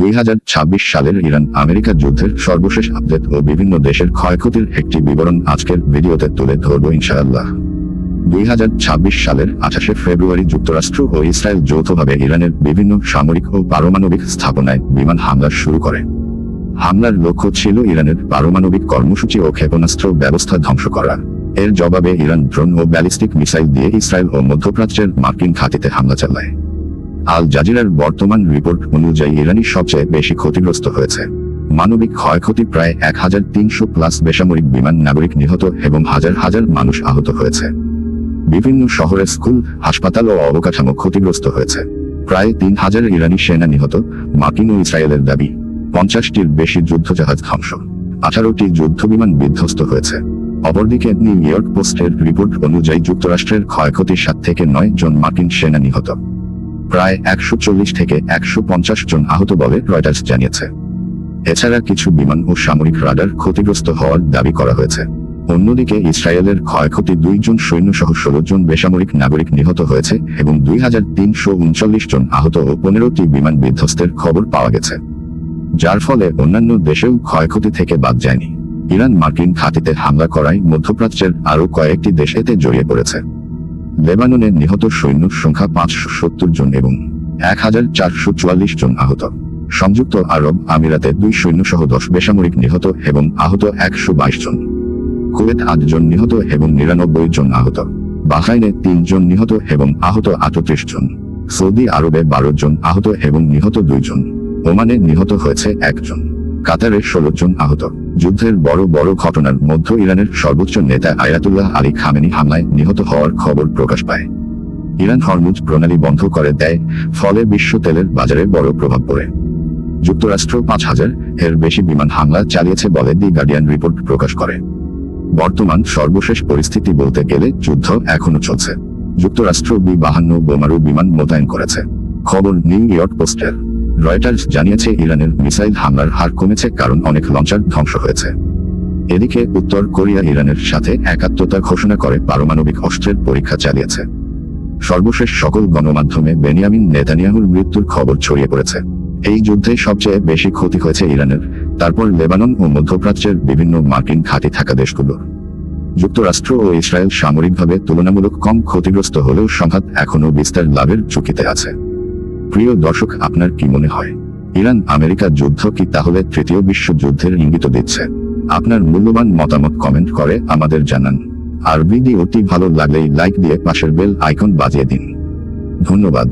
2026 সালের Iran America যুদ্ধের সর্বশেষ আপডেট ও বিভিন্ন দেশের ক্ষয়ক্ষতির একটি বিবরণ আজকের ভিডিওতে তুলে ধরব ইনশাআল্লাহ। 2026 সালের 28 ফেব্রুয়ারি যুক্তরাষ্ট্র ও ইসরায়েল যৌথভাবে ইরানের বিভিন্ন সামরিক ও পারমাণবিক স্থাপনায় বিমান হামলা শুরু করে। হামলার লক্ষ্য ছিল ইরানের পারমাণবিক কর্মসূচি ও ক্ষেপণাস্ত্র ব্যবস্থা ধ্বংস করা। এর জবাবে ইরান ড্রোন ও ব্যালিস্টিক মিসাইল দিয়ে ইসরায়েল ও মধ্যপ্রাচ্যের মার্কিন ঘাঁটিতে হামলা চালায়। আল জাজিরার বর্তমান রিপোর্ট অনুযায়ী ইরানি সবচেয়ে বেশি ক্ষতিগ্রস্ত হয়েছে। মানবিক ক্ষয়ক্ষতি প্রায় 1300+ বেসামরিক বিমান নাগরিক নিহত এবং হাজার হাজার মানুষ আহত হয়েছে। বিভিন্ন শহরের স্কুল, হাসপাতাল ও অবকাঠামো ক্ষতিগ্রস্ত হয়েছে। প্রায় 3000 ইরানি সেনা নিহত, মার্কিন ও ইসরায়েলের দাবি। 50টির বেশি যুদ্ধজাহাজ ধ্বংস, 18টি যুদ্ধবিমান বিধ্বস্ত হয়েছে। অপরদিকে নিউ ইয়র্ক পোস্টের রিপোর্ট অনুযায়ী যুক্তরাষ্ট্রের ক্ষয়ক্ষতি 7 থেকে 9 জন মার্কিন সেনা নিহত, প্রায় 140 থেকে 150 জন আহত বলে রয়টার্স জানিয়েছে। এছাড়া কিছু বিমান ও সামরিক রাডার ক্ষতিগ্রস্ত হওয়ার দাবি করা হয়েছে। অন্যদিকে ইসরায়েলের ক্ষয়ক্ষতি 2 জন সৈন্য সহ 16 জন বেসামরিক নাগরিক নিহত হয়েছে এবং 2339 জন আহত ও 15টি বিমান বিধ্বস্তের খবর পাওয়া গেছে, যার ফলে অন্যান্য দেশেও ক্ষয়ক্ষতি থেকে বাদ যায়নি। ইরান মার্কিন ঘাঁটিতে হামলা করায় মধ্যপ্রাচ্যের আরও কয়েকটি দেশ এতে জড়িয়ে পড়েছে। লেবাননে নিহত সৈন্য সংখ্যা 570 জন এবং 1444 জন আহত। সংযুক্ত আরব আমিরাতে 2 সৈন্য সহ 10 বেসামরিক নিহত এবং আহত 122 জন। কুয়েত 8 জন নিহত এবং 99 জন আহত। বাহরাইনে 3 জন নিহত এবং আহত 38 জন। সৌদি আরবে 12 জন আহত এবং নিহত 2 জন। ওমানে নিহত হয়েছে 1 জন। কাতারে 16 জন আহত। যুদ্ধের বড় বড় ঘটনার মধ্যে ইরানের সর্বোচ্চ নেতা আয়াতুল্লাহ আলী খামেনি হামলায় নিহত হওয়ার খবর প্রকাশ পায়। ইরান হরমুজ প্রণালী বন্ধ করে দেয়, ফলে বিশ্ব তেলের বাজারে বড় প্রভাব পড়ে। যুক্তরাষ্ট্র 5000 এর বেশি বিমান হামলা চালিয়েছে বলে দি গার্ডিয়ান রিপোর্ট প্রকাশ করে। বর্তমান সর্বশেষ পরিস্থিতি বলতে গেলে যুদ্ধ এখনো চলছে। যুক্তরাষ্ট্র B-52 বোমারু বিমান মোতায়েন করেছে। খবর নিউ ইয়র্ক পোস্টের। রয়টার্স জানিয়েছে ইরানের মিসাইল হামলার হার কমেছে কারণ অনেক লঞ্চার ধ্বংস হয়েছে। এদিকে উত্তর কোরিয়া ইরানের সাথে একাত্মতা ঘোষণা করে পারমাণবিক অস্ত্রের পরীক্ষা চালিয়েছে। সর্বশেষ সকল গণমাধ্যমে বেনিয়ামিন নেতানিয়াহুর মৃত্যুর খবর ছড়িয়ে পড়েছে। এই যুদ্ধে সবচেয়ে বেশি ক্ষতি হয়েছে ইরানের, তারপর লেবানন ও মধ্যপ্রাচ্যের বিভিন্ন মার্কিন ঘাঁটি থাকা দেশগুলোর। যুক্তরাষ্ট্র ও ইসরায়েল সামরিকভাবে তুলনামূলক কম ক্ষতিগ্রস্ত হলেও সংঘাত এখনও বিস্তার লাভের ঝুঁকিতে আছে। প্রিয় দর্শক, আপনার কি মনে হয়, ইরান আমেরিকা যুদ্ধ কি তাহলে তৃতীয় বিশ্বযুদ্ধের ইঙ্গিত দিচ্ছে? আপনার মূল্যবান মতামত কমেন্ট করে আমাদের জানান। আর ভিডিওটি ভালো লাগলেই লাইক দিয়ে পাশের বেল আইকন বাজিয়ে দিন। ধন্যবাদ।